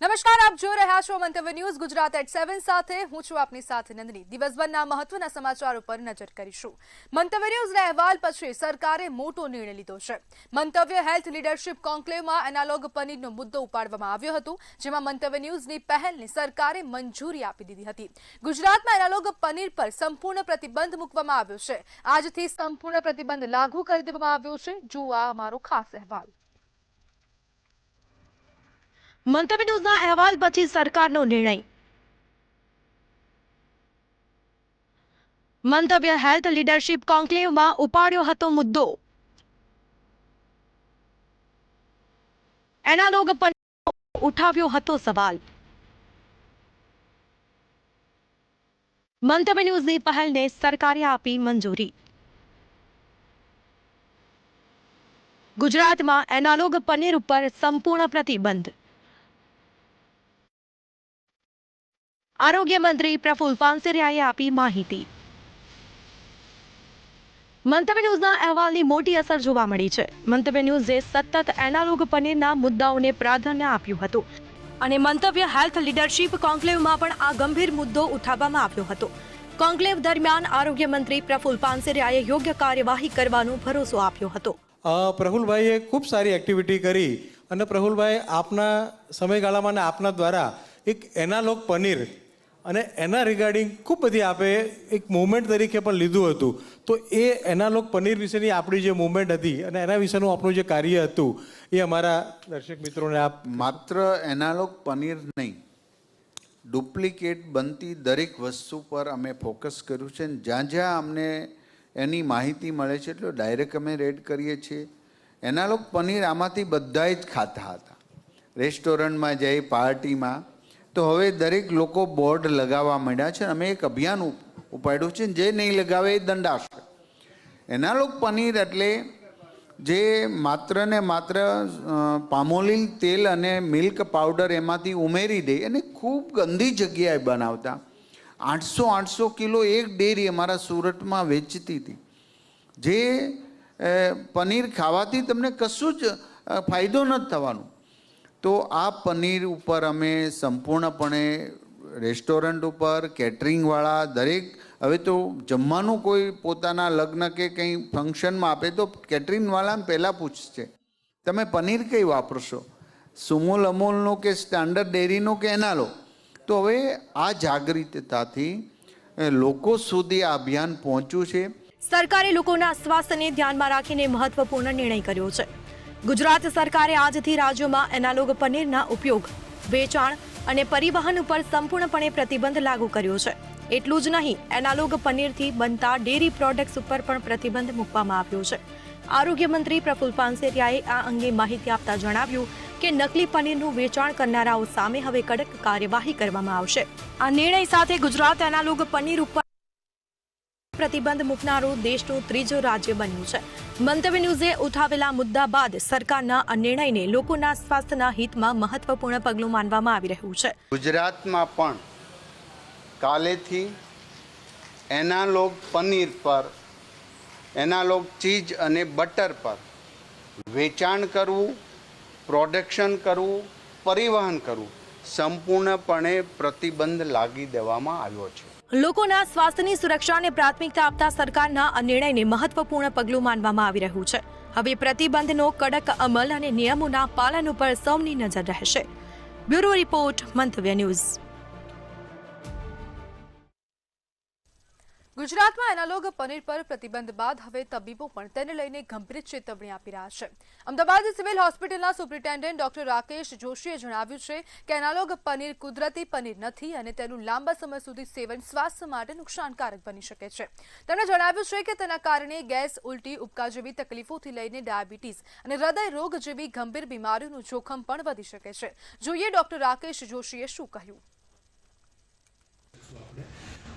નમસ્કાર, આપ જોઈ રહ્યા છો મંતવ્ય ન્યૂઝ ગુજરાત એટ 7 સાથે હું છું આપની સાથે નંદની। દિવસભરના મહત્વના સમાચારો પર નજર કરીશું। મંતવ્ય ન્યૂઝના અહેવાલ પછી સરકારે મોટો નિર્ણય લીધો છે। મંતવ્ય હેલ્થ લીડરશિપ કોન્ક્લેવમાં એનાલોગ પનીરનો મુદ્દો ઉપાડવામાં આવ્યો હતો, જેમાં મંતવ્ય ન્યૂઝની પહેલને સરકારે મંજૂરી આપી દીધી હતી। ગુજરાતમાં એનાલોગ પનીર પર સંપૂર્ણ પ્રતિબંધ મૂકવામાં આવ્યો છે। આજથી સંપૂર્ણ પ્રતિબંધ લાગુ કરી દેવામાં આવ્યો છે। જુઓ આ અમારો ખાસ અહેવાલ। મંતવ્ય ન્યૂઝના અહેવાલ પછી સરકારનો નિર્ણય। મંતવ્ય હેલ્થ લીડરશિપ કોન્ક્લેવમાં ઉપાડ્યો હતો મુદ્દો। એનાલોગ પનીર ઉઠાવ્યો હતો સવાલ। મંતવ્ય ન્યૂઝની પહેલને સરકારે આપી મંજૂરી। ગુજરાતમાં એનાલોગ પનીર ઉપર સંપૂર્ણ પ્રતિબંધ। આરોગ્ય મંત્રી પ્રફુલ પાનસેરિયાએ આપી માહિતી। મંતવ્ય ન્યૂઝના અહેવાલની મોટી અસર જોવા મળી છે। મંતવ્ય ન્યૂઝે સતત એનાલોગ પનીરના મુદ્દાઓને પ્રાધાન્ય આપ્યું હતું અને મંતવ્ય હેલ્થ લીડરશિપ કોન્ક્લેવમાં પણ આ ગંભીર મુદ્દો ઉઠાવવામાં આવ્યો હતો। કોન્ક્લેવ દરમિયાન આરોગ્ય મંત્રી પ્રફુલ પાનસેરિયાએ યોગ્ય કાર્યવાહી કરવાનો ભરોસો આપ્યો હતો। પ્રફુલભાઈએ ખૂબ સારી એક્ટિવિટી કરી અને પ્રફુલભાઈ આપના સમયગાળામાં આપના દ્વારા એક એનાલોગ પનીર અને એના રિગાર્ડિંગ ખૂબ બધી આપે એક મૂવમેન્ટ તરીકે પણ લીધું હતું। તો એ એનાલોગ પનીર વિશેની આપણી જે મૂવમેન્ટ હતી અને એના વિશેનું આપણું જે કાર્ય હતું એ અમારા દર્શક મિત્રોને આપ માત્ર એનાલોગ પનીર નહીં, ડુપ્લિકેટ બનતી દરેક વસ્તુ પર અમે ફોકસ કર્યું છે। જ્યાં જ્યાં અમને એની માહિતી મળે છે એટલે ડાયરેક્ટ અમે રેડ કરીએ છીએ। એનાલોગ પનીર આમાંથી બધા જ ખાતા હતા, રેસ્ટોરન્ટમાં જઈ પાર્ટીમાં। તો હવે દરેક લોકો બોર્ડ લગાવવા માંડ્યા છે। અમે એક અભિયાન ઉપાડ્યું છે, જે નહીં લગાવે એ દંડાશે। એનાલોગ પનીર એટલે જે માત્ર ને માત્ર પામોલીન તેલ અને મિલ્ક પાવડર એમાંથી ઉમેરી દે અને ખૂબ ગંદી જગ્યાએ બનાવતા। 800 કિલો એક ડેરી અમારા સુરતમાં વેચતી હતી, જે પનીર ખાવાથી તમને કશું જ ફાયદો નથી થવાનો। તો આ પનીર ઉપર અમે સંપૂર્ણપણે રેસ્ટોરન્ટ ઉપર કેટરિંગવાળા દરેક, હવે તો જમવાનું કોઈ પોતાના લગ્ન કે કંઈ ફંક્શનમાં આપે તો કેટરિંગવાળાને પહેલાં પૂછશે તમે પનીર કઈ વાપરશો, સુમૂલ અમૂલનું કે સ્ટાન્ડર્ડ ડેરીનું કે એનાલો। તો હવે આ જાગૃતતાથી લોકો સુધી આ અભિયાન પહોંચ્યું છે। સરકારે લોકોના સ્વાસ્થ્યને ધ્યાનમાં રાખીને મહત્વપૂર્ણ નિર્ણય કર્યો છે। ગુજરાત સરકારે આજથી રાજ્યોમાં એનાલોગ પનીરના ઉપયોગ, વેચાણ અને પરિવહન ઉપર સંપૂર્ણપણે પ્રતિબંધ લાગુ કર્યો છે। એટલું જ નહીં, એનાલોગ પનીરથી બનતા ડેરી પ્રોડક્ટ્સ ઉપર પણ પ્રતિબંધ મૂકવામાં આવ્યો છે। આરોગ્ય મંત્રી પ્રફુલ પાનસેરિયાએ આ અંગે માહિતી આપતા જણાવ્યું કે નકલી પનીરનું વેચાણ કરનારાઓ સામે હવે કડક કાર્યવાહી કરવામાં આવશે। આ નિર્ણય સાથે ગુજરાત એનાલોગ પનીર ઉપર પ્રતિબંધ મૂકનારું દેશનું ત્રીજું રાજ્ય બન્યું છે। મંતવ્ય ન્યૂઝે ઉઠાવેલા મુદ્દા બાદ સરકારના આ નિર્ણયને લોકોના સ્વાસ્થ્યના હિતમાં મહત્વપૂર્ણ પગલું માનવામાં આવી રહ્યું છે। ગુજરાતમાં પણ કાલેથી એનાલોગ પનીર પર, એનાલોગ ચીઝ અને બટર પર વેચાણ કરવું, પ્રોડક્શન કરવું, પરિવહન કરવું સંપૂર્ણપણે પ્રતિબંધ લાગી દેવામાં આવ્યો છે। લોકોના સ્વાસ્થ્યની સુરક્ષાને પ્રાથમિકતા આપતા સરકારના આ નિર્ણયને મહત્વપૂર્ણ પગલું માનવામાં આવી રહ્યું છે। હવે પ્રતિબંધનો કડક અમલ અને નિયમોના પાલન ઉપર સૌની નજર રહેશે। બ્યુરો રિપોર્ટ, મંતવ્ય ન્યૂઝ। ગુજરાતમાં એનાલોગ પનીર પર પ્રતિબંધ બાદ હવે તબીબો પણ તેને લઈને ગંભીર ચેતવણી આપી રહ્યા છે। અમદાવાદ સિવિલ હોસ્પિટલના સુપ્રિન્ટેન્ડન્ટ ડોક્ટર રાકેશ જોશીએ જણાવ્યું છે કે એનાલોગ પનીર કુદરતી પનીર નથી અને તેનું લાંબા સમય સુધી સેવન સ્વાસ્થ્ય માટે નુકસાનકારક બની શકે છે। તેમણે જણાવ્યું છે કે તેના કારણે ગેસ, ઉલટી, ઉબકા જેવી તકલીફોથી લઈને ડાયાબિટીસ અને હૃદય રોગ જેવી ગંભીર બીમારીઓનું જોખમ પણ વધી શકે છે। જોઈએ ડોક્ટર રાકેશ જોશીએ શું કહ્યું।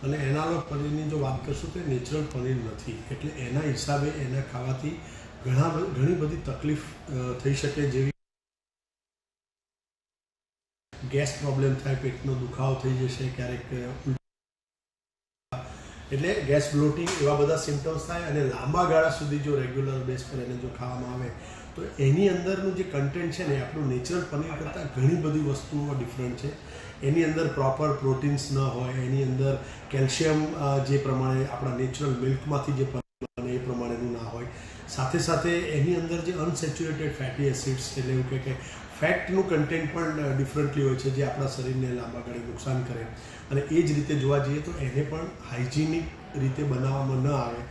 અને એનાલોગ પનીરની જો વાત કરશું તો નેચરલ પનીર નથી, એટલે એના હિસાબે એને ખાવાથી ઘણી બધી તકલીફ થઈ શકે, જેવી ગેસ પ્રોબ્લેમ થાય, પેટનો દુખાવો થઈ જશે, ક્યારેક એટલે ગેસ બ્લોટિંગ એવા બધા સિમ્ટમ્સ થાય। અને લાંબા ગાળા સુધી જો રેગ્યુલર બેઝ પર એને જો ખાવામાં આવે તો એની અંદરનું જે કન્ટેન્ટ છે ને એ આપણું નેચરલ પનીર કરતાં ઘણી બધી વસ્તુઓ ડિફરન્ટ છે. એની અંદર પ્રોપર પ્રોટીન્સ ન હોય, એની અંદર કેલ્શિયમ જે પ્રમાણે આપણા નેચરલ મિલ્કમાંથી જે બને એ પ્રમાણેનું ના હોય. સાથે સાથે એની અંદર જે અનસેચ્યુરેટેડ ફેટી એસિડ્સ એટલે એવું કે ફેટનું કન્ટેન્ટ પણ ડિફરન્ટલી હોય છે, જે આપણા શરીરને લાંબા ગાળે નુકસાન કરે. અને એ જ રીતે જોવા જઈએ તો એને પણ હાઇજીનિક રીતે બનાવવામાં ન આવે,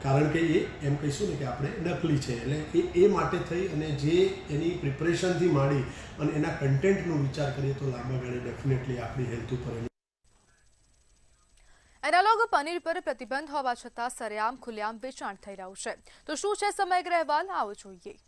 કારણ કે એ એમ કહીશું ને કે આપણે નકલી છે. એટલે એ માટે થઈ અને જે એની પ્રિપરેશનથી માંડી અને એના કન્ટેન્ટનો વિચાર કરીએ તો લાંબા ગાળે ડેફિનેટલી આપણી હેલ્થ ઉપર એનાલોગ પનીર પર પ્રતિબંધ હોવા છતાં સરેઆમ ખુલ્લેઆમ વેચાણ થઈ રહ્યું છે. તો શું છે સમગ્ર અહેવાલ, આવો જોઈએ.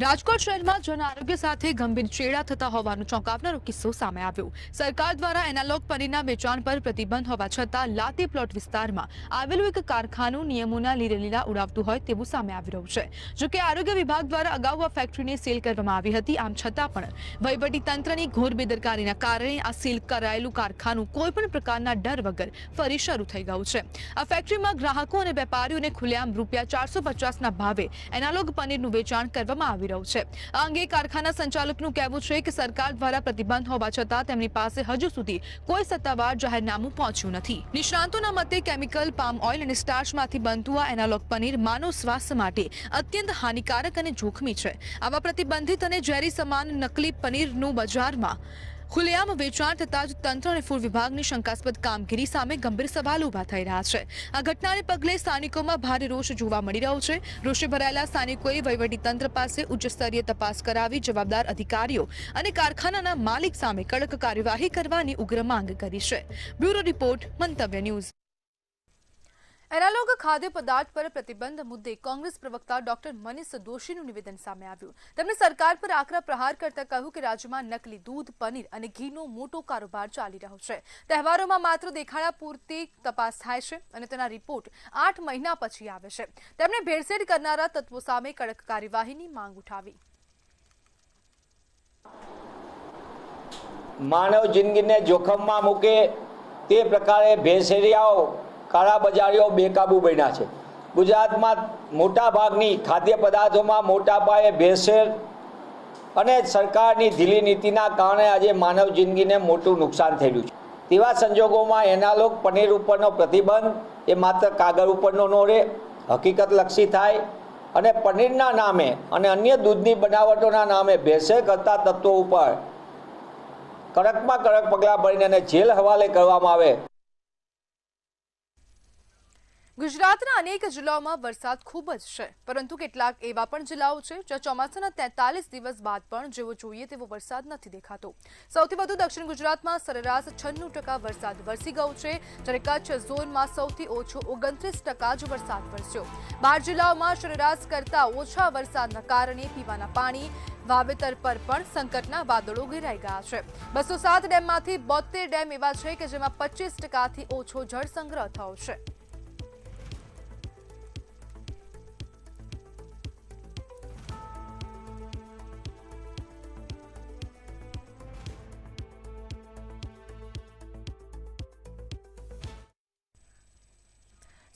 રાજકોટ શહેરમાં જન આરોગ્ય સાથે ગંભીર ચેડા થતા હોવાનો ચોંકાવનારો કિસ્સો સામે આવ્યો. સરકાર દ્વારા એનાલોગ પનીરના વેચાણ પર પ્રતિબંધ હોવા છતાં લાતી પ્લોટ વિસ્તારમાં આવેલું એક કારખાનું નિયમોના લીરેલીલા ઉડાવતું હોય તેવું સામે આવી રહ્યું છે. જોકે આરોગ્ય વિભાગ દ્વારા અગાઉ આ ફેક્ટરીને સીલ કરવામાં આવી હતી. આમ છતાં પણ વહીવટી તંત્રની ઘોર બેદરકારીના કારણે આ સીલ કરાયેલું કારખાનું કોઈપણ પ્રકારના ડર વગર ફરી શરૂ થઈ ગયું છે. આ ફેક્ટરીમાં ગ્રાહકો અને વેપારીઓને ખુલ્લેઆમ ₹450ના ભાવે એનાલોગ પનીરનું વેચાણ કરવામાં આવી રહ્યું છે. આ અંગે કારખાના સંચાલકનું કહેવું છે કે સરકાર દ્વારા પ્રતિબંધ હોવા છતાં તેમની પાસે હજુ સુધી કોઈ સત્તાવાર જાહેરનામું પહોંચ્યું નથી. નિષ્ણાંતોના મતે કેમિકલ, પામ ઓઇલ અને સ્ટાર્ચમાંથી બનતું આ એનાલોગ પનીર માનવ સ્વાસ્થ્ય માટે અત્યંત હાનિકારક અને જોખમી છે. આવા પ્રતિબંધિત અને ઝેરી સમાન નકલી પનીરનું બજારમાં ખુલ્લેઆમ વેચાણ થતાં જ તંત્ર અને ફૂડ વિભાગની શંકાસ્પદ કામગીરી સામે ગંભીર સવાલ ઉભા થઈ રહ્યા છે. આ ઘટનાને પગલે સ્થાનિકોમાં ભારે રોષ જોવા મળી રહ્યો છે. રોષે ભરાયેલા સ્થાનિકોએ વહીવટીતંત્ર પાસે ઉચ્ચ સ્તરીય તપાસ કરાવી જવાબદાર અધિકારીઓ અને કારખાનાના માલિક સામે કડક કાર્યવાહી કરવાની ઉગ્ર માંગ કરી છે. બ્યુરો રિપોર્ટ, મંતવ્ય ન્યૂઝ. એનાલોગ ખાદ્ય પદાર્થ પર પ્રતિબંધ મુદ્દે કોંગ્રેસ પ્રવક્તા ડોક્ટર મનીષ દોશીનું નિવેદન સામે આવ્યું. તેમણે સરકાર પર આકરા પ્રહાર કરતા કહ્યું કે રાજ્યમાં નકલી દૂધ, પનીર અને ઘીનો મોટો કારોબાર ચાલી રહ્યો છે. તહેવારોમાં માત્ર દેખાડા પૂરતી તપાસ થાય છે અને તેના રિપોર્ટ 8 મહિના પછી આવે છે. તેમણે ભેળસેળ કરનારા તત્વો સામે કડક કાર્યવાહીની માંગ ઉઠાવી. માનવ જિંદગીને જોખમમાં મૂકે તે પ્રકારે ભેળસેળિયાઓ, કાળાબજારીઓ બેકાબૂ બન્યા છે. ગુજરાતમાં મોટાભાગની ખાદ્ય પદાર્થોમાં મોટા પાયે ભેળસેળ અને સરકારની ઢીલી નીતિના કારણે આજે માનવ જિંદગીને મોટું નુકસાન થયેલું છે. તેવા સંજોગોમાં એનાલોગ પનીર ઉપરનો પ્રતિબંધ એ માત્ર કાગળ ઉપરનો ન રહે, હકીકતલક્ષી થાય અને પનીરના નામે અને અન્ય દૂધની બનાવટોના નામે ભેળસેળ કરતા તત્વો ઉપર કડકમાં કડક પગલાં ભરીને અને જેલ હવાલે કરવામાં આવે. ગુજરાતના અનેક જિલ્લાઓમાં વરસાદ ખૂબ જ છે, પરંતુ કેટલાક એવા પણ જિલ્લાઓ છે જ્યાં ચોમાસાના 43 દિવસ બાદ પણ જેવો જોઈએ તેવો વરસાદ નથી દેખાતો. સૌથી વધુ દક્ષિણ ગુજરાતમાં સરેરાશ 96% વરસાદ વરસી ગયો છે, જ્યારે કચ્છ ઝોનમાં સૌથી ઓછો 29% જ વરસાદ વરસ્યો. 12 જિલ્લાઓમાં સરેરાશ કરતાં ઓછા વરસાદના કારણે પીવાના પાણી, વાવેતર પર પણ સંકટના વાદળો ઘેરાઈ ગયા છે. 207 ડેમમાંથી 72 ડેમ એવા છે કે જેમાં 25%થી ઓછો જળ સંગ્રહ થયો છે.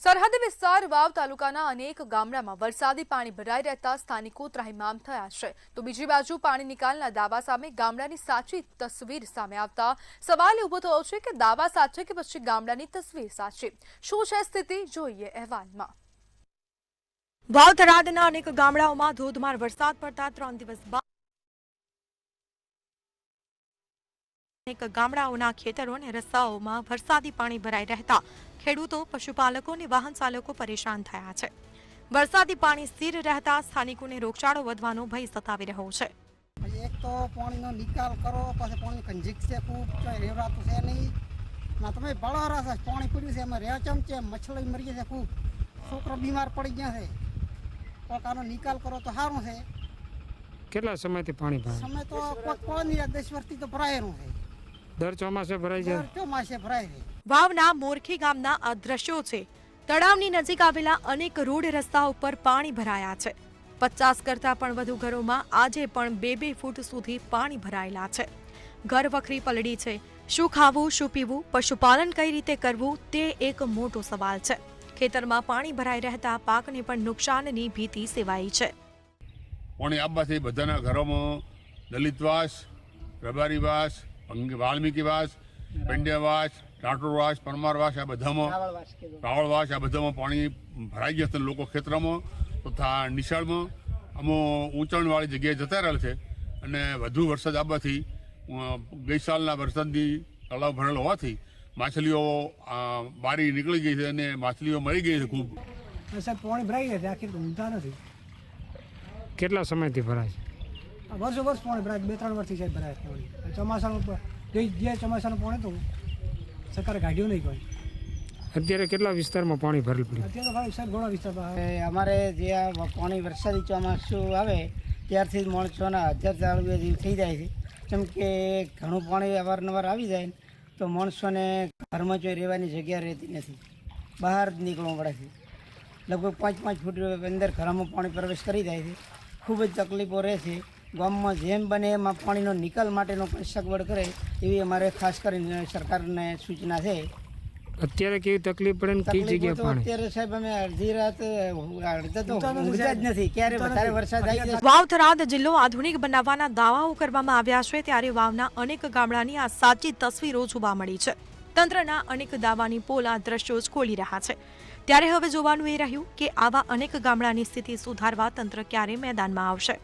સરહદી વિસ્તાર વાવ તાલુકાના અનેક ગામડામાં વરસાદી પાણી ભરાઈ રહેતા સ્થાનિકો ત્રાહિમામ થયા છે. તો બીજી બાજુ પાણી નિકાલના દાવા સામે ગામડાની સાચી તસવીર સામે આવતા સવાલ ઉભો થયો છે કે દાવા સાચે કે પછી ગામડાની તસવીર સાચી? શું છે સ્થિતિ, જોઈએ અહેવાલમાં. વાવ થરાદના અનેક ગામડાઓમાં ધોધમાર વરસાદ પડતા 3 દિવસ બાદ અનેક ગામડાઓના ખેતરો અને રસ્તાઓમાં વરસાદી પાણી ભરાઈ રહેતા ખેડૂતો, પશુપાલકો અને વાહન ચાલકો પરેશાન થયા છે. વરસાદી પાણી સ્થિર રહેતા સ્થાનિકોને રોગચાળો વધવાનો ભય સતાવી રહ્યો છે. એક તો પાણીનો નિકાલ કરો, પછી પાણી કંજીક છે, ખૂબ રેવરાતું છે નહીં. તમે બળારા છે, પાણી પડ્યું છે, એમાં રેચમ છે, મચ્છલી મરી છે, ખૂબ છોકરો બીમાર પડી ગયા છે. આનો નિકાલ કરો તો સારું છે. કેટલા સમયથી પાણી ભરાય? સમય તો 10 વર્ષથી તો ભરાયેલું છે. દર ચોમાસે ભરાય છે. દર ચોમાસે ભરાય છે. વાવના મોરખી ગામના આ દ્રશ્યો છે. તળાવની નજીક આવેલા અનેક રોડ રસ્તા ઉપર પાણી ભરાયા છે. 50 કરતાં પણ વધુ ઘરોમાં આજે પણ 2-2 ફૂટ સુધી પાણી ભરાયેલા છે. ઘર વખરી પલળી છે. શું ખાવું, શું પીવું, પશુપાલન કઈ રીતે કરવું તે એક મોટો સવાલ છે. ખેતરમાં પાણી ભરાઈ રહેતા પાકને પણ નુકસાનની ભીતિ સેવાઈ છે. પાણી આવવાથી બધાના ઘરોમાં દલિતવાસ, રબારીવાસ, વાલ્મીકીવાસ, પંડ્યવાસ, ટાટોરવાસ, પરમારવાસ, આ બધામાં રાવળવાસ, આ બધામાં પાણી ભરાઈ ગયા છે. લોકો ખેતરમાં તથા નિશાળમાં અમુક ઊંચાણવાળી જગ્યાએ જતા રહેલ છે અને વધુ વરસાદ આવવાથી ગઈ સાલના વરસાદની તળાવ ભરેલો હોવાથી માછલીઓ બારી નીકળી ગઈ છે અને માછલીઓ મરી ગઈ છે ખૂબ. સાહેબ પાણી ભરાઈ ગયા છે, આખી ઊંઘતા નથી. કેટલા સમયથી ભરાય છે? વર્ષો વર્ષ પાણી ભરાય, 2-3 વર્ષથી સાહેબ ભરાય પાણી. ચોમાસાનું જે ચોમાસાનું પાણી હતું સરકારે કાઢ્યું નહીં કોઈ. અત્યારે કેટલા વિસ્તારમાં પાણી ભરેલ પડ્યું? અત્યારે તો ભાઈ સાહેબ ઘણા વિસ્તારમાં અમારે જે આ પાણી વરસાદી ચોમાસું આવે ત્યારથી જ માણસોના 1000 ચાલુ જેવું થઈ જાય છે. કેમ કે ઘણું પાણી અવારનવાર આવી જાય ને તો માણસોને ઘરમાં જો રહેવાની જગ્યા રહેતી નથી, બહાર જ નીકળવું પડે છે. લગભગ 5-5 ફૂટ અંદર ઘરમાં પાણી પ્રવેશ કરી જાય છે. ખૂબ જ તકલીફો રહે છે. ગામમાં જેમ બને એમાં પાણીનો નિકાલ માટેનો પણ સગવડ કરે એવી અમારે ખાસ કરીને સરકારને સૂચના છે. અત્યારે કેવી તકલીફ પડે ને કઈ જગ્યાએ પાણી? અત્યારે સાહેબ અમે અડધી રાત અડધા તો ઊંઘતા જ નથી, ક્યારે વધારે વરસાદ આવી જાય. વાવ થરાદ જિલ્લો આધુનિક બનાવવાના દાવાઓ કરવામાં આવ્યા છે, ત્યારે વાવના અનેક ગામડાની આ સાચી તસવીરો જોવા મળી છે. તંત્રના અનેક દાવાની પોલ આ દ્રશ્યો જ ખોલી રહ્યા છે. ત્યારે હવે જોવાનું એ રહ્યું કે આવા અનેક ગામડાની સ્થિતિ સુધારવા તંત્ર ક્યારે મેદાનમાં આવશે.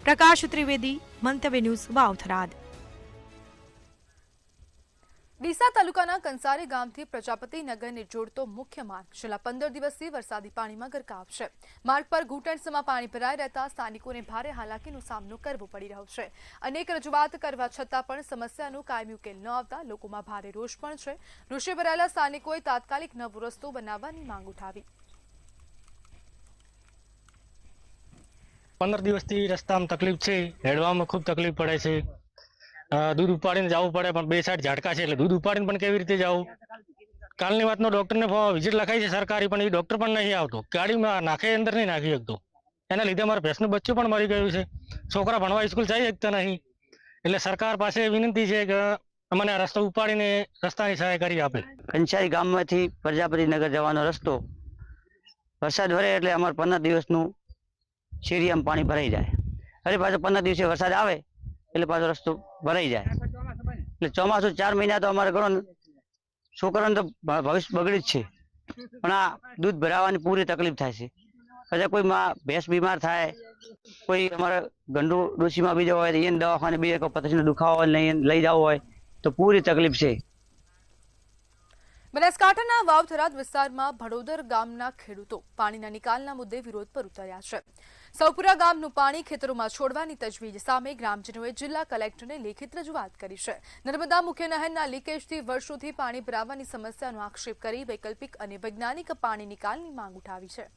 પ્રકાશ ત્રિવેદી, મંતવ્ય ન્યૂઝ, વાવ થરાદ. ડીસા તાલુકાના કંસારી ગામથી પ્રજાપતિ નગરને જોડતો મુખ્ય માર્ગ છેલ્લા 15 દિવસથી વરસાદી પાણીમાં ગરકાવ છે. માર્ગ પર ઘૂંટણસમાં પાણી ભરાઈ રહેતા સ્થાનિકોને ભારે હાલાકીનો સામનો કરવો પડી રહ્યો છે. અનેક રજૂઆત કરવા છતાં પણ સમસ્યાનો કાયમી ઉકેલ ન આવતા લોકોમાં ભારે રોષ પણ છે. રોષે ભરાયેલા સ્થાનિકોએ તાત્કાલિક નવો રસ્તો બનાવવાની માંગ ઉઠાવી. 15 દિવસથી રસ્તામાં તકલીફ છે, હેડવામાં ખૂબ તકલીફ પડે છે. દૂધ ઉપાડીને જવું પડે પણ 2 સાઈડ ઝાડકા છે એટલે દૂધ ઉપાડીને પણ કેવી રીતે જવું? કાલની વાતનો ડૉક્ટરને વિઝિટ લખાઈ છે સરકારી, પણ એ ડૉક્ટર પણ નહીં આવતો. ગાડીમાં નાખે અંદર નહીં નાખી શકતો. એના લીધે મારા ભેંસનું બચ્ચું પણ મરી ગયું છે. છોકરા ભણવા સ્કૂલ જઈ શકતા નહીં. એટલે સરકાર પાસે વિનંતી છે કે અમને આ રસ્તો ઉપાડીને રસ્તાની સહાય કરી આપે. કંસારી ગામમાંથી પ્રજાપતિનગર જવાનો રસ્તો વરસાદ વરે એટલે અમારે 15 દિવસનું શેરીયામાં પાણી ભરાઈ જાય. અરે પાછો 15 દિવસે વરસાદ આવે એટલે પાછો રસ્તો ભરાઈ જાય. એટલે ચોમાસું 4 મહિના તો અમારે ગણો છોકરાને તો ભવિષ્ય બગડી જ છે. પણ આ દૂધ ભરાવાની પૂરી તકલીફ થાય છે. પછી કોઈ ભેંસ બીમાર થાય, કોઈ અમારે ગંડુ ડોશીમાં બીજો હોય તો એને દવાખાને બી પથરીનો દુખાવો હોય લઈ જવો હોય તો પૂરી તકલીફ છે. બનાસકાંઠાના વાવ થરાદ વિસ્તારમાં ભડોદર ગામના ખેડૂતો પાણીના નિકાલના મુદ્દે વિરોધ પર ઉતર્યા છે. સૌપુરા ગામનું પાણી ખેતરોમાં છોડવાની તજવીજ સામે ગ્રામજનોએ જિલ્લા કલેક્ટરને લેખિત રજૂઆત કરી છે. નર્મદા મુખ્ય નહેરના લીકેજથી વર્ષોથી પાણી ભરાવાની સમસ્યાનો આક્ષેપ કરી વૈકલ્પિક અને વૈજ્ઞાનિક પાણી નિકાલની માંગ ઉઠાવી છે.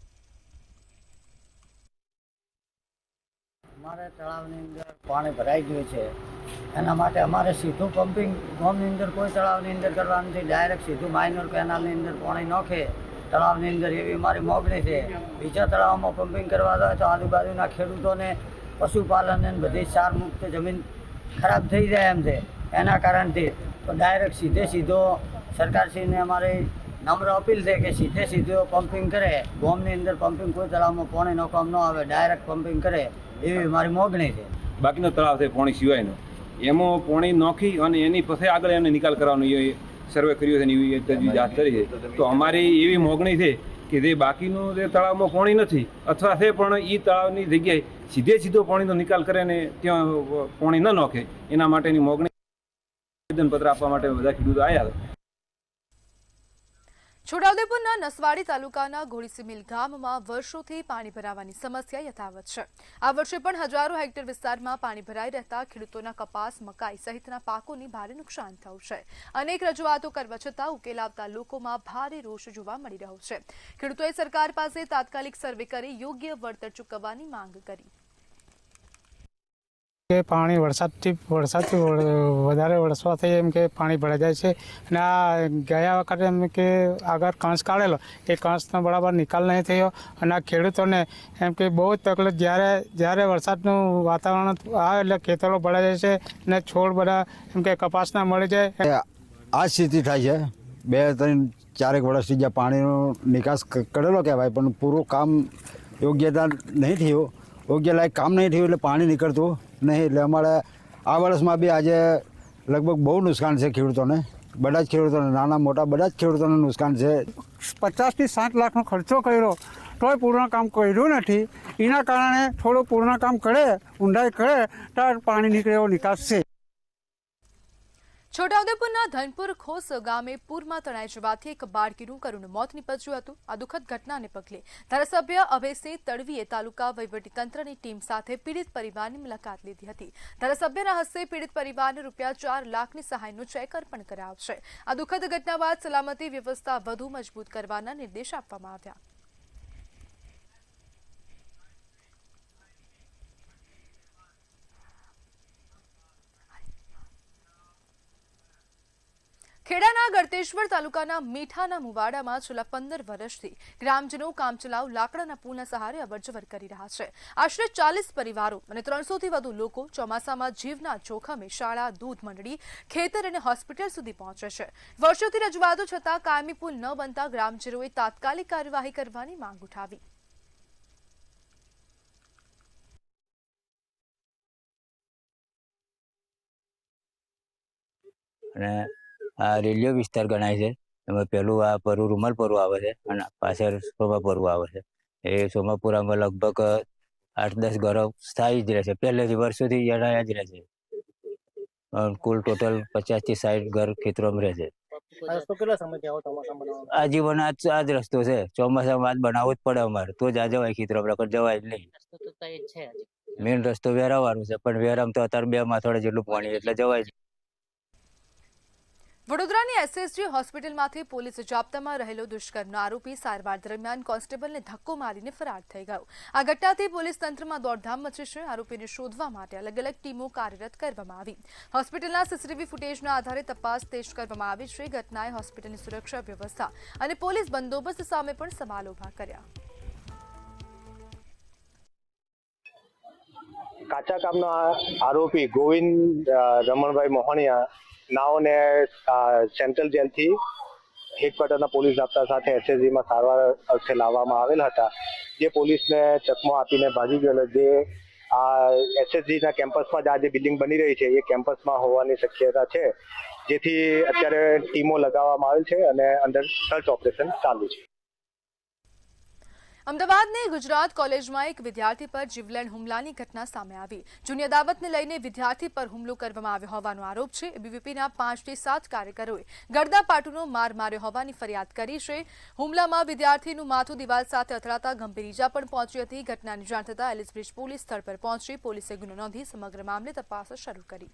અમારે તળાવની અંદર પાણી ભરાઈ ગયું છે, એના માટે અમારે સીધું પમ્પિંગ ગામની અંદર કોઈ તળાવની અંદર કરવાનું નથી. ડાયરેક્ટ સીધું માઇનર કેનાલની અંદર પાણી નાખે તળાવની અંદર એવી મારી માગણી છે. બીજા તળાવમાં પમ્પિંગ કરવા જાય તો આજુબાજુના ખેડૂતોને પશુપાલન અને બધી સાર મુક્ત જમીન ખરાબ થઈ જાય એમ છે. એના કારણથી તો ડાયરેક્ટ સીધો સરકારશ્રીને અમારી નમ્ર અપીલ છે કે સીધો પમ્પિંગ કરે. ગામની અંદર પમ્પિંગ કોઈ તળાવમાં પાણી નાખવામાં ન આવે, ડાયરેક્ટ પમ્પિંગ કરે એવી મારી માગણી છે. બાકીનો તળાવ છે પાણી સિવાયનો, એમાં પાણી નાખી અને એની પછી આગળ એમને નિકાલ કરવાનો એ સર્વે કર્યો છે ને એવી તજવીજ હાથ કરી છે. તો અમારી એવી માગણી છે કે જે બાકીનું જે તળાવમાં પાણી નથી અથવા છે પણ એ તળાવની જગ્યાએ સીધો પાણીનો નિકાલ કરે ને ત્યાં પાણી ન નાખે એના માટેની માગણી આવેદનપત્ર આપવા માટે બધા ખેડૂતો આવ્યા. છોટાઉદેપુરના નસવાડી તાલુકાના ઘોડીસીમીલ ગામમાં વર્ષોથી પાણી ભરાવાની સમસ્યા યથાવત છે. આ વર્ષે પણ હજારો હેક્ટર વિસ્તારમાં પાણી ભરાઈ રહેતા ખેડૂતોના કપાસ, મકાઈ સહિતના પાકોને ભારે નુકસાન થયું છે. અનેક રજૂઆતો કરવા છતાં ઉકેલ આવતા લોકોમાં ભારે રોષ જોવા મળી રહ્યો છે. ખેડૂતોએ સરકાર પાસે તાત્કાલિક સર્વે કરી યોગ્ય વળતર ચૂકવવાની માંગ કરી. કે પાણી વરસાદથી વધારે વરસવાથી એમ કે પાણી ભરાઈ જાય છે. અને આ ગયા વખતે એમ કે આગળ કંસ કાઢેલો એ કંસનો બરાબર નિકાલ નહીં થયો અને આ ખેડૂતોને એમ કે બહુ જ તકલીફ. જ્યારે વરસાદનું વાતાવરણ આવે એટલે ખેતરો ભરાઈ જાય છે અને છોડ બધા એમ કે કપાસના મળી જાય. આ સ્થિતિ થાય છે 2-3-4 વર્ષથી જ્યાં પાણીનો નિકાસ કરેલો કહેવાય, પણ પૂરું કામ યોગ્યતા નહીં થયું, યોગ્ય લાયક કામ નહીં થયું, એટલે પાણી નીકળતું નહીં. એટલે અમારે આ વર્ષમાં બી આજે લગભગ બહુ નુકસાન છે ખેડૂતોને, બધા જ ખેડૂતોને, નાના મોટા બધા જ ખેડૂતોને નુકસાન છે. 50 થી 60 લાખનો ખર્ચો કર્યો તોય પૂર્ણ કામ કર્યું નથી. એના કારણે થોડું પૂર્ણ કામ કરે, ઊંડાઈ કરે તો પાણી નીકળે એવો નિકાસ છે. છોટાઉદેપુરના ધનપુર ખોસ ગામે પૂરમાં તણાઈ જવાથી એક બાળકીનું કરુણ મોત નીપજ્યું હતું. આ દુઃખદ ઘટનાને પગલે ધારાસભ્ય અભયસિંહ તડવીએ તાલુકા વહીવટીતંત્રની ટીમ સાથે પીડિત પરિવારની મુલાકાત લીધી હતી. ધારાસભ્યના હસ્તે પીડિત પરિવારને ₹4 લાખની સહાયનો ચેક અર્પણ કરાવશે. આ દુઃખદ ઘટના બાદ સલામતી વ્યવસ્થા વધુ મજબૂત કરવાના નિર્દેશ આપવામાં આવ્યા. ખેડાના ગળતેશ્વર તાલુકાના મીઠાના મુવાડામાં છેલ્લા 15 વર્ષથી ગ્રામજનો કામચલાઉ લાકડાના પુલના સહારે અવરજવર કરી રહ્યા છે. આશરે 40 પરિવારો અને 300થી વધુ લોકો ચોમાસામાં જીવના જોખમે શાળા, દૂધ મંડળી, ખેતર અને હોસ્પિટલ સુધી પહોંચે છે. વર્ષોથી રજૂઆતો છતાં કાયમી પુલ ન બનતા ગ્રામજનોએ તાત્કાલિક કાર્યવાહી કરવાની માંગ ઉઠાવી. અને આ રેલિયો વિસ્તાર ગણાય છે. એમાં પહેલું આ પરુ રૂમલ પરુ આવે છે અને પાછળ સોમાપુર આવે છે. એ સોમાપુરામાં લગભગ 8-10 ઘરો સ્થાયી જ રહે છે, પહેલેથી વર્ષોથી જણાયા જ રહે છે. કુલ ટોટલ 50 થી 60 ઘર ખેતરોમાં રહે છે. આજીવન આ જ રસ્તો છે. ચોમાસામાં આજ બનાવવો જ પડે અમારે, તો જ આ જવાય ખેતરોમાં, જવાય જ નહીં. મેઇન રસ્તો વેરાવાનો છે, પણ વેરામ તો અત્યારે 2 માથોડા જેટલું પાણી, એટલે જવાય જ. વડોદરાની એસએસજી હોસ્પિટલમાંથી પોલીસ જાપ્તામાં રહેલો દુષ્કર્મનો આરોપી સારવાર દરમિયાન કોન્સ્ટેબલને ધક્કો મારીને ફરાર થઈ ગયો. આ ઘટનાથી પોલીસ તંત્રમાં દોડધામ મચી છે. આરોપીને શોધવા માટે અલગ અલગ ટીમો કાર્યરત કરવામાં આવી. હોસ્પિટલના સીસીટીવી ફૂટેજના આધારે તપાસ તેજ કરવામાં આવી છે. ઘટનાએ હોસ્પિટલની સુરક્ષા વ્યવસ્થા અને પોલીસ બંદોબસ્ત સામે પણ સવાલ ઉભા કર્યા. કાચા કામનો આરોપી ગોવિંદ રમણભાઈ મોહણિયા નાઓને સેન્ટ્રલ જેલથી હેડક્વાર્ટરના પોલીસ જાપ્તા સાથે એસએસજીમાં સારવાર અર્થે લાવવામાં આવેલ હતા. જે પોલીસને ચકમો આપીને ભાગી ગયેલો, જે આ એસએસજીના કેમ્પસમાં જ આ જે બિલ્ડિંગ બની રહી છે એ કેમ્પસમાં હોવાની શક્યતા છે, જેથી અત્યારે ટીમો લગાવવામાં આવેલ છે અને અંડર સર્ચ ઓપરેશન ચાલુ છે. અમદાવાદની ગુજરાત કોલેજમાં એક વિદ્યાર્થી પર જીવલેણ હુમલાની ઘટના સામે આવી. જૂની અદાવતને લઈને વિદ્યાર્થી પર હુમલો કરવામાં આવ્યો હોવાનો આરોપ છે. એબીવીપીના 5 થી 7 કાર્યકરોએ ગળદાપાટુનો માર માર્યો હોવાની ફરિયાદ કરી છે. હુમલામાં વિદ્યાર્થીનું માથું દિવાલ સાથે અથડાતા ગંભીર ઈજા પણ પહોંચી હતી. ઘટનાની જાણ થતાં એલિસબ્રિજ પોલીસ સ્થળ પર પહોંચી પોલીસે ગુનો નોંધી સમગ્ર મામલે તપાસ શરૂ કરી.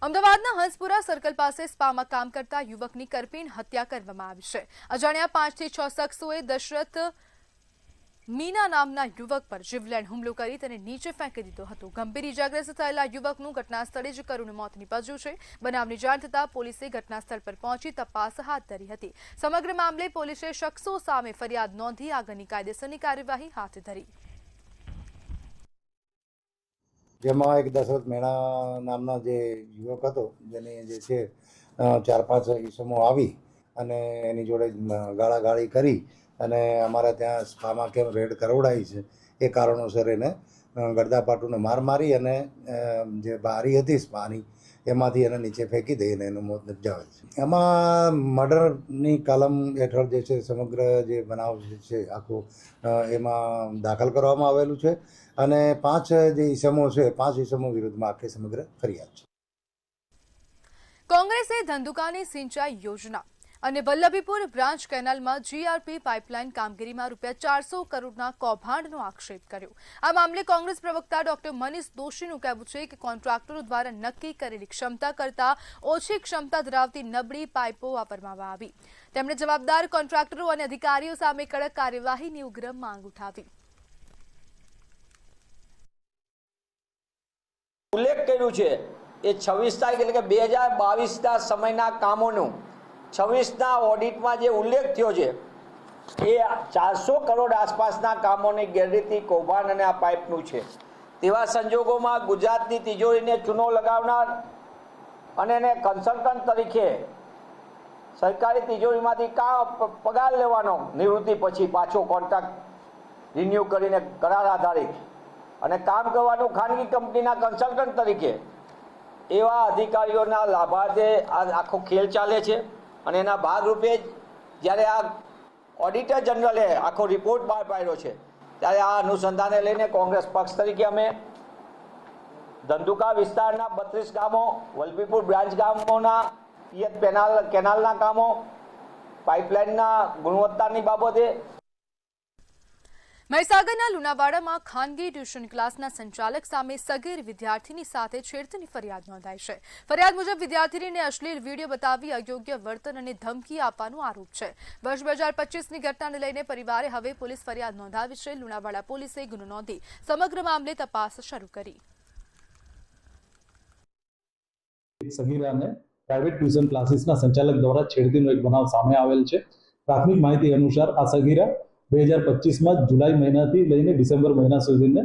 અમદાવાદના હંસપુરા સર્કલ પાસે સ્પામાં કામ કરતા યુવકની કરપીણ હત્યા કરવામાં આવી છે. અજાણ્યા 5 થી 6 શખ્સોએ દશરથ મીના નામના યુવક પર જીવલેણ હુમલો કરી તેને નીચે ફેંકી દીધો હતો. ગંભીર ઇજાગ્રસ્ત થયેલા યુવકનું ઘટના સ્થળે જ કરુણ મોત નીપજ્યું છે. બનાવની જાણ થતાં પોલીસે ઘટના સ્થળ પર પહોંચી તપાસ હાથ ધરી હતી. સમગ્ર મામલે પોલીસે શખ્સો સામે ફરિયાદ નોંધી આગળની કાયદેસરની કાર્યવાહી હાથ ધરી. જેમાં એક દશરથ મેણા નામના જે યુવક હતો, જેની જે છે 4-5 ઈસમો આવી અને એની જોડે ગાળાગાળી કરી અને અમારા ત્યાં સ્પામાં કેમ રેડ કરાવડાવી છે એ કારણોસર એને ગળદાપાટુને માર મારી અને જે બારી હતી સ્પાની એમાંથી એને નીચે ફેંકી દઈને એનું મોત નિપજાવે છે. એમાં મર્ડરની કલમ હેઠળ જે છે સમગ્ર જે બનાવ છે આખો એમાં દાખલ કરવામાં આવેલું છે અને 5 જે ઈસમો છે 5 ઈસમો વિરુદ્ધમાં આખી સમગ્ર ફરિયાદ છે. કોંગ્રેસે ધંધુકાની સિંચાઈ યોજના અને વલ્લભીપુર બ્રાન્ચ કેનાલમાં જીઆરપી પાઇપલાઇન કામગીરીમાં ₹400 કરોડના કૌભાંડનો આક્ષેપ કર્યો. આ મામલે કોંગ્રેસ પ્રવક્તા ડોક્ટર મનીષ દોશીનું કહેવું છે કે કોન્ટ્રાક્ટરો દ્વારા નક્કી કરેલી ક્ષમતા કરતાં ઓછી ક્ષમતા ધરાવતી નબળી પાઇપો વાપરવામાં આવી. તેમણે જવાબદાર કોન્ટ્રાક્ટરો અને અધિકારીઓ સામે કડક કાર્યવાહીની ઉગ્ર માંગ ઉઠાવી. ઉલ્લેખ કર્યું છે એ 26 તારીખ એટલે કે 2022ના સમયના કામોનું 26ના ઓડિટમાં જે ઉલ્લેખ થયો છે એ 400 કરોડ આસપાસના કામોની ગેરરીતિ કૌભાંડ અને આ પાઇપનું છે. તેવા સંજોગોમાં ગુજરાતની તિજોરીને ચૂનો લગાવનાર અને એને કન્સલ્ટન્ટ તરીકે સરકારી તિજોરીમાંથી પગાર લેવાનો નિવૃત્તિ પછી પાછો કોન્ટ્રાક્ટ રિન્યૂ કરીને કરાર આધારિત અને કામ કરવાનું ખાનગી કંપનીના કન્સલ્ટન્ટ તરીકે એવા અધિકારીઓના લાભાર્થે આ આખો ખેલ ચાલે છે. અને એના ભાગરૂપે જ જ્યારે આ ઓડિટર જનરલે આખો રિપોર્ટ બહાર પાડ્યો છે ત્યારે આ અનુસંધાને લઈને કોંગ્રેસ પક્ષ તરીકે અમે ધંધુકા વિસ્તારના 32 ગામો, વલભીપુર બ્રાન્ચ ગામોના પિયત કેનાલના કામો, પાઇપલાઇનના ગુણવત્તાની બાબતે. મહીસાગરના લુણાવાડામાં ખાનગી ટ્યુશન ક્લાસના સંચાલક સામે સગીર વિદ્યાર્થીની સાથે છેડતીની ફરિયાદ નોંધાઈ છે. ફરિયાદ મુજબ વિદ્યાર્થીનીને અશ્લીલ વિડીયો બતાવી અયોગ્ય વર્તન અને ધમકી આપવાનો આરોપ છે. વર્ષ 2025ની ઘટનાને લઈને પરિવારે હવે પોલીસ ફરિયાદ નોંધાવી છે. લુણાવાડા પોલીસે ગુનો નોંધી સમગ્ર મામલે તપાસ શરૂ કરી. સગીરાને પ્રાઇવેટ ટ્યુશન ક્લાસીસના સંચાલક દ્વારા છેડતીનો એક બનાવ સામે આવેલ છે. પ્રાથમિક માહિતી અનુસાર આ સગીરા 2025માં જુલાઈ મહિનાથી લઈને ડિસેમ્બર મહિના સુધીને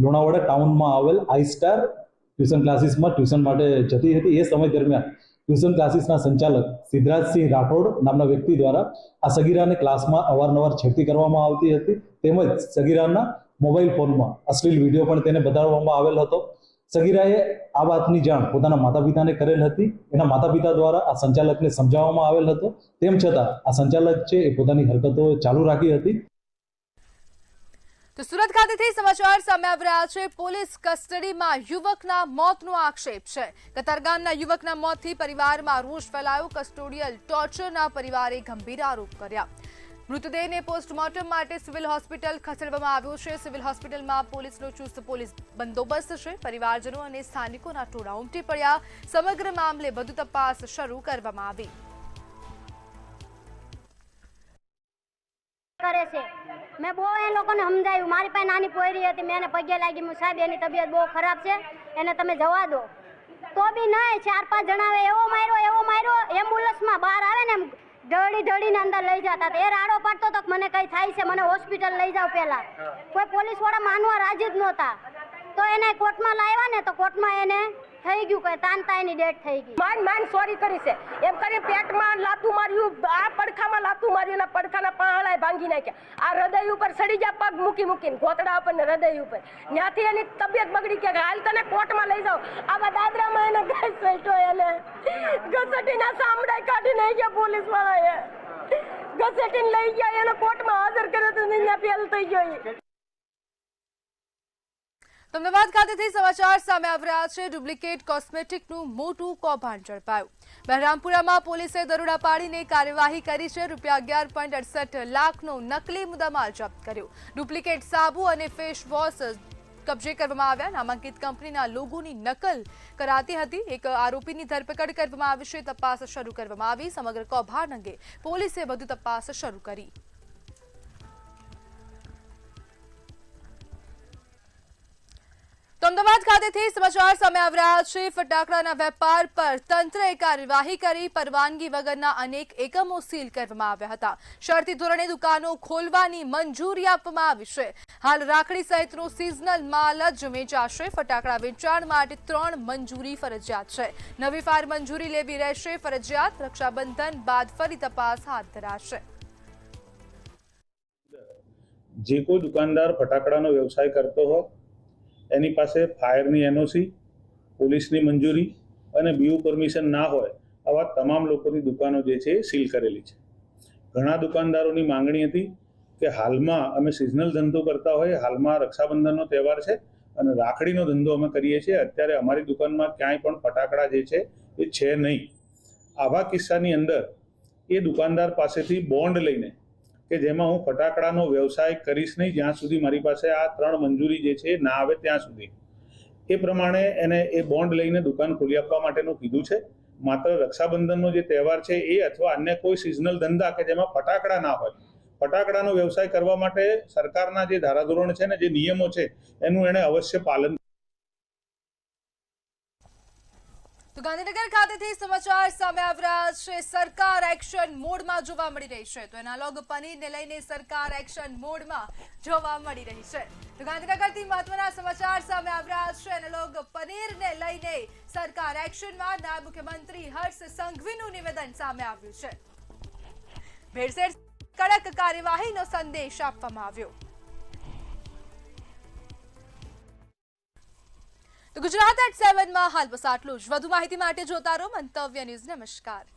લુણાવાડા ટાઉનમાં આવેલ આઈ સ્ટાર ટ્યુશન ક્લાસીસમાં ટ્યુશન માટે જતી હતી. એ સમય દરમિયાન ટ્યુશન ક્લાસીસના સંચાલક સિદ્ધરાજસિંહ રાઠોડ નામના વ્યક્તિ દ્વારા આ સગીરાને ક્લાસમાં અવારનવાર છેડતી કરવામાં આવતી હતી. તેમજ સગીરાના મોબાઈલ ફોનમાં અશ્લીલ વિડીયો પણ તેને બતાવવામાં આવેલ હતો. સગીરાએ આ વાતની જાણ પોતાના માતા પિતાને કરેલ હતી. એના માતા પિતા દ્વારા આ સંચાલકને સમજાવવામાં આવેલ હતો. તેમ છતાં આ સંચાલક છે એ પોતાની હરકતો ચાલુ રાખી હતી. તો સુરત ખાતેથી સમાચાર સામે આવી રહ્યા છે. પોલીસ કસ્ટડીમાં યુવકના મોતનો આક્ષેપ છે. કતારગામના યુવકના મોતથી પરિવારમાં રોષ ફેલાયો. કસ્ટોડિયલ ટોર્ચરના પરિવારે ગંભીર આરોપ કર્યા. મૃતદેહને પોસ્ટમોર્ટમ માટે સિવિલ હોસ્પિટલ ખસેડવામાં આવ્યો છે. સિવિલ હોસ્પિટલમાં પોલીસનો ચુસ્ત પોલીસ બંદોબસ્ત છે. પરિવારજનો અને સ્થાનિકોના ટોળા ઉમટી પડ્યા. સમગ્ર મામલે વધુ તપાસ શરૂ કરવામાં આવી. કરે છે મેં બહુ એ લોકોને સમજાવ્યું. મારી પાસે નાની પોયરી હતી, મેં એને પગે લાગી, હું સાહેબ એની તબિયત બહુ ખરાબ છે, એને તમે જવા દો. તો બી નહીં, 4-5 જણાવે એવો માર્યો. એમ્બ્યુલન્સમાં બહાર આવે ને ઢળીને અંદર લઈ જતા. એ રાડો પાડતો તો મને કઈ થાય છે, મને હોસ્પિટલ લઈ જાવ. પહેલા કોઈ પોલીસ વાળા માનવા રાજી જ નહોતા. તો એને કોર્ટમાં લાવ્યા ને તો કોર્ટમાં એને થઈ ગયું કે તાનતા એની ડેથ થઈ ગઈ. માન સોરી કરી છે એમ કરી પેટમાં લાતું માર્યું, આ પડખામાં લાતું માર્યું, એના પડખાના પાંહળાએ ભાંગી નાખ્યા. આ હૃદય ઉપર સડી જા પગ મૂકીને ઘોતડા ઉપર ને હૃદય ઉપર. ત્યાંથી એની તબિયત બગડી કે હાલ તને કોર્ટમાં લઈ જાવ. આવા દાદરામાં એને ગેસ બેઠો, એને ઘસેટીના સામડા કાઢી નાખી ગયા પોલીસ વાળાએ. ઘસેટીને લઈ ગયા, એને કોર્ટમાં હાજર કર્યો તો ત્યાં ફેલ થઈ ગયો. અમદાવાદ ખાતેથી સમાચાર સામે આવી રહ્યા છે. ડુપ્લિકેટ કોસ્મેટિકનું મોટું કૌભાંડ ઝડપાયું. બહેરામપુરામાં પોલીસે દરોડા પાડીને કાર્યવાહી કરી છે. ₹11.68 લાખનો નકલી મુદ્દામાલ જપ્ત કર્યો. ડુપ્લિકેટ સાબુ અને ફેસ વોશ કબજે કરવામાં આવ્યા. નામાંકિત કંપનીના લોગોની નકલ કરાતી હતી. એક આરોપીની ધરપકડ કરવામાં આવી છે. તપાસ શરૂ કરવામાં આવી. સમગ્ર કૌભાંડ અંગે પોલીસે વધુ તપાસ શરૂ કરી. અમદાવાદ ખાતેથી સમાચાર સામે આવી રહ્યા છે. ફટાકડાના વેપાર પર તંત્રએ કાર્યવાહી કરી. પરવાનગી વગરના અનેક એકમો સીલ કરવામાં આવ્યા હતા. શરતી ધોરણે દુકાનો ખોલવાની મંજૂરી આપવામાં આવી છે. હાલ રાખડી સહિતનો સિઝનલ માલ જ વેચાશે. ફટાકડા વેચાણ માટે 3 મંજૂરી ફરજિયાત છે. નવી ફાયર મંજૂરી લેવી રહેશે ફરજિયાત. રક્ષાબંધન બાદ ફરી તપાસ હાથ ધરાશે. જે કોઈ દુકાનદાર ફટાકડાનો વ્યવસાય કરતો હોય એની પાસે ફાયરની એનઓસી, પોલીસની મંજૂરી અને બીયુ પરમિશન ના હોય આવા તમામ લોકોની દુકાનો જે છે એ સીલ કરેલી છે. ઘણા દુકાનદારોની માંગણી હતી કે હાલમાં અમે સિઝનલ ધંધો કરતા હોઈએ, હાલમાં રક્ષાબંધનનો તહેવાર છે અને રાખડીનો ધંધો અમે કરીએ છીએ. અત્યારે અમારી દુકાનમાં ક્યાંય પણ ફટાકડા જે છે એ છે નહીં. આવા કિસ્સાની અંદર એ દુકાનદાર પાસેથી બોન્ડ લઈને કે જેમાં હું ફટાકડાનો વ્યવસાય કરીશ નહીં જ્યાં સુધી મારી પાસે આ 3 મંજૂરી જે છે ના આવે ત્યાં સુધી, એ પ્રમાણે એને એ બોન્ડ લઈને દુકાન ખોલી આપવા માટેનું કીધું છે. માત્ર રક્ષાબંધનનો જે તહેવાર છે એ અથવા અન્ય કોઈ સિઝનલ ધંધા કે જેમાં ફટાકડા ના હોય, ફટાકડાનો વ્યવસાય કરવા માટે સરકારના જે ધારાધોરણ છે ને જે નિયમો છે એનું એને અવશ્ય પાલન. તો ગાંધીનગર ખાતેથી સમાચાર સામે આવી રહ્યા છે. સરકાર એક્શન મોડમાં જોવા મળી રહી છે. તો એનાલોગ પનીરને લઈને સરકાર એક્શન મોડમાં જોવા મળી રહી છે. તો ગાંધીનગરથી મહત્વના સમાચાર સામે આવી રહ્યા છે. એનાલોગ પનીરને લઈને સરકાર એક્શનમાં. નાયબ મુખ્યમંત્રી હર્ષ સંઘવીનું નિવેદન સામે આવ્યું છે. ભેળસેળ કડક કાર્યવાહીનો સંદેશ આપવામાં આવ્યો. તો ગુજરાત@7 માં હાલ બસ આટલું જ. વધુ માહિતી માટે જોતા રહો મંતવ્ય ન્યૂઝ. નમસ્કાર.